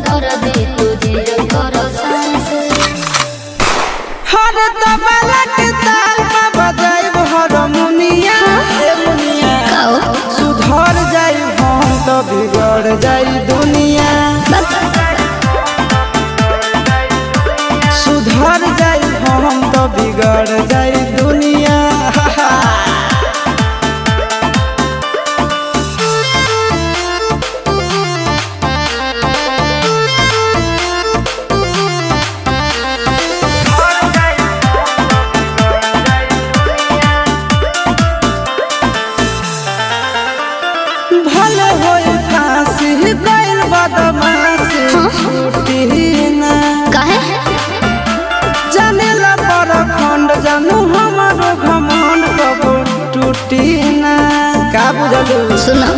कर दे तुझे कर सांस हर तबला के ताल में बजाइब हारमोनिया सुधर जाई हम तो बिगड़ जाई दुनिया सुधर जाई हम तो बिगड़ जाई दुनिया भले होई फांसी गइल बदमाशी छूटी ना काहे जानेला पर खंड जानू हमारो घमंड कबो टूटी ना का बुझलू सुना